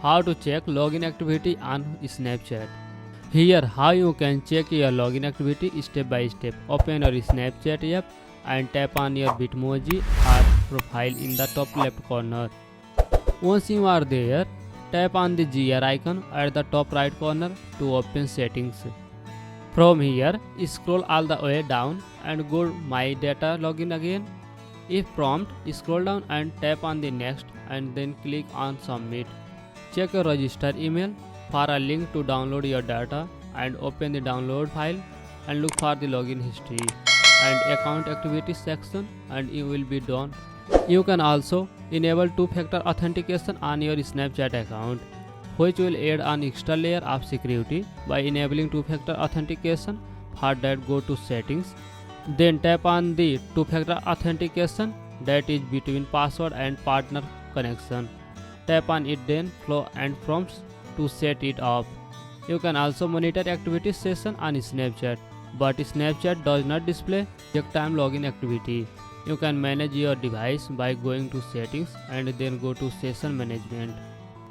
How to check login activity on Snapchat. Here how you can check your login activity step by step. Open your Snapchat app and tap on your Bitmoji or profile in the top left corner. Once you are there, tap on the gear icon at the top right corner to open settings. From here, scroll all the way down and go My Data Login again. If prompt, scroll down and tap on the next and then click on Submit. Check your registered email for a link to download your data and open the download file and look for the login history and account activity section and you will be done. You can also enable two-factor authentication on your Snapchat account, which will add an extra layer of security by enabling two-factor authentication. For that, go to Settings, then tap on the two-factor authentication that is between password and partner connection. Tap on it, then flow and prompts to set it off. You can also monitor activity session on Snapchat, but Snapchat does not display check time login activity. You can manage your device by going to Settings and then go to Session Management.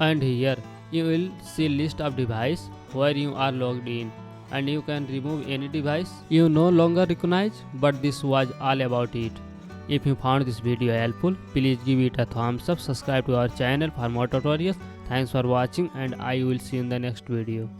And here you will see list of device where you are logged in, and you can remove any device you no longer recognize. But this was all about it. If you found this video helpful, please give it a thumbs up, subscribe to our channel for more tutorials. Thanks for watching and I will see you in the next video.